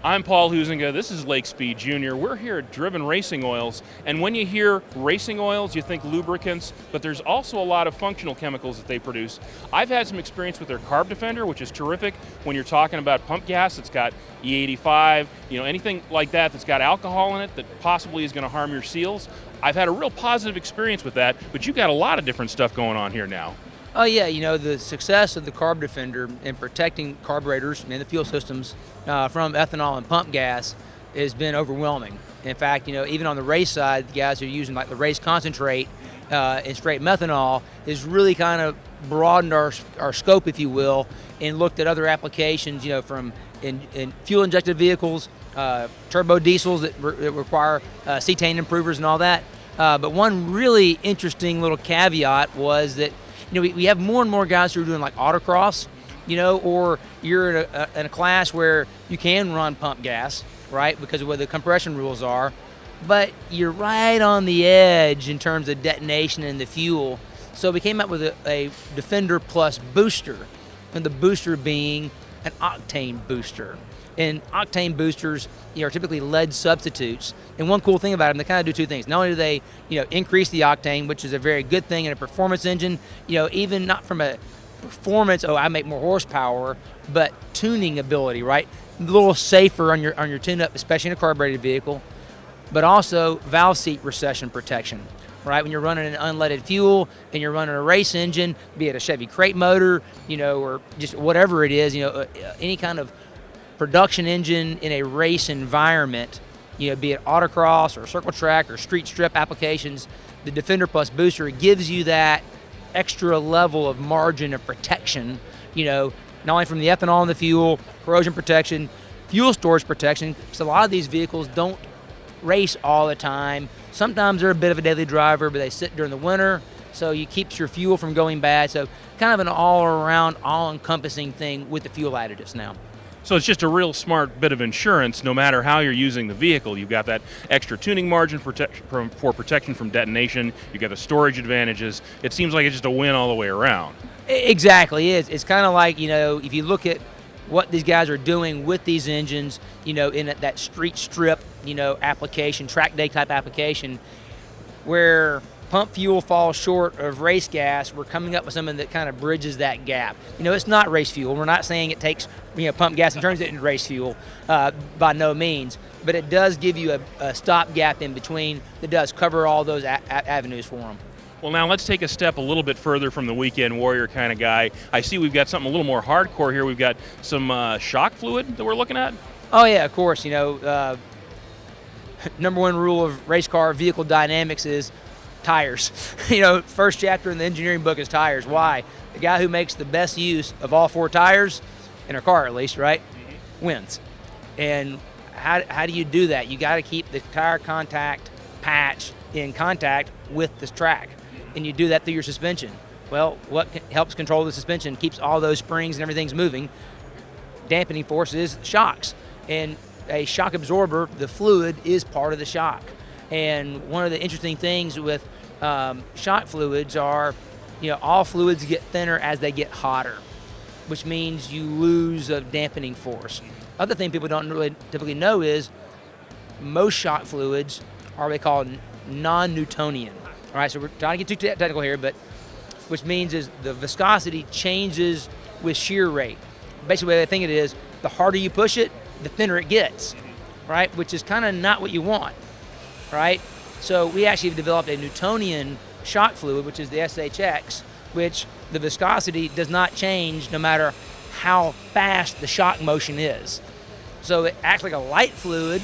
I'm Paul Huizinga, this is Lake Speed Jr. We're here at Driven Racing Oils, and when you hear racing oils, you think lubricants, but there's also a lot of functional chemicals that they produce. I've had some experience with their Carb Defender, which is terrific when you're talking about pump gas. It's got E85, anything like that that's got alcohol in it that possibly is going to harm your seals. I've had a real positive experience with that, but you've got a lot of different stuff going on here now. Oh yeah, the success of the Carb Defender in protecting carburetors and the fuel systems from ethanol and pump gas has been overwhelming. In fact, even on the race side, the guys who are using like the race concentrate and straight methanol has really kind of broadened our scope, if you will, and looked at other applications, from in fuel-injected vehicles, turbo diesels that require cetane improvers and all that. But one really interesting little caveat was that we have more and more guys who are doing like autocross, or you're in a class where you can run pump gas, right, because of what the compression rules are, but you're right on the edge in terms of detonation and the fuel. So we came up with a Defender Plus booster, and the booster being an octane booster. And octane boosters are typically lead substitutes. And one cool thing about them, they kind of do two things. Not only do they increase the octane, which is a very good thing in a performance engine, even not from a performance, I make more horsepower, but tuning ability, right? A little safer on your tune-up, especially in a carbureted vehicle, but also valve seat recession protection, right? When you're running an unleaded fuel and you're running a race engine, be it a Chevy crate motor, or just whatever it is, any kind of production engine in a race environment, be it autocross or circle track or street strip applications, the Defender Plus booster gives you that extra level of margin of protection, not only from the ethanol in the fuel, corrosion protection, fuel storage protection, because a lot of these vehicles don't race all the time. Sometimes they're a bit of a daily driver, but they sit during the winter, so it keeps your fuel from going bad. So kind of an all-around, all-encompassing thing with the fuel additives now. So it's just a real smart bit of insurance no matter how you're using the vehicle. You've got that extra tuning margin for protection from detonation. You've got the storage advantages. It seems like it's just a win all the way around. Exactly. It's kind of like, if you look at what these guys are doing with these engines, in that street strip, application, track day type application, where pump fuel falls short of race gas, we're coming up with something that kind of bridges that gap. It's not race fuel. We're not saying it takes pump gas and turns it into race fuel by no means, but it does give you a stop gap in between that does cover all those avenues for them. Well, now let's take a step a little bit further from the weekend warrior kind of guy. I see we've got something a little more hardcore here. We've got some shock fluid that we're looking at. Oh yeah, of course. Number one rule of race car vehicle dynamics is tires. First chapter in the engineering book is tires. Why? The guy who makes the best use of all four tires, in a car at least, right, wins. And how do you do that? You got to keep the tire contact patch in contact with the track, and you do that through your suspension. Well, what helps control the suspension, keeps all those springs and everything's moving, dampening force is shocks. And a shock absorber, the fluid, is part of the shock. And one of the interesting things with shock fluids are, all fluids get thinner as they get hotter, which means you lose a dampening force. Other thing people don't really typically know is most shock fluids are what they call non-Newtonian. All right, so we're trying to get too technical here, but which means is the viscosity changes with shear rate. Basically, the way I think it is, the harder you push it, the thinner it gets, right? Which is kind of not what you want. Right? So we actually have developed a Newtonian shock fluid, which is the SHX, which the viscosity does not change no matter how fast the shock motion is. So it acts like a light fluid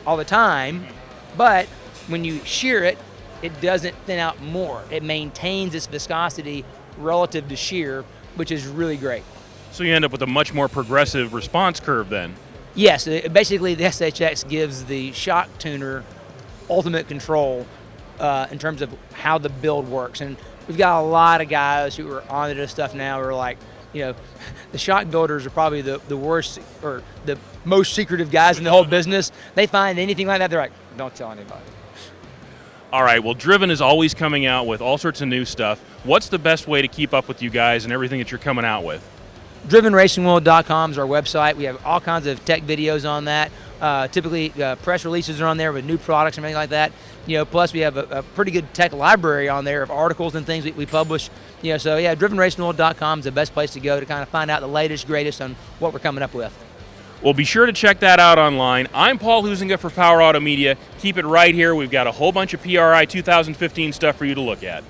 all the time, but when you shear it, it doesn't thin out more. It maintains its viscosity relative to shear, which is really great. So you end up with a much more progressive response curve then. Yes, basically the SHX gives the shock tuner ultimate control in terms of how the build works. And we've got a lot of guys who are onto this stuff now who are like, the shock builders are probably the worst or the most secretive guys in the whole business. They find anything like that, they're like, don't tell anybody. All right, well, Driven is always coming out with all sorts of new stuff. What's the best way to keep up with you guys and everything that you're coming out with? DrivenRacingWorld.com is our website. We have all kinds of tech videos on that. Typically, press releases are on there with new products and everything like that. Plus we have a pretty good tech library on there of articles and things that we publish. So yeah, DrivenRacingWorld.com is the best place to go to kind of find out the latest, greatest on what we're coming up with. Well, be sure to check that out online. I'm Paul Huizinga for Power Automedia. Keep it right here. We've got a whole bunch of PRI 2015 stuff for you to look at.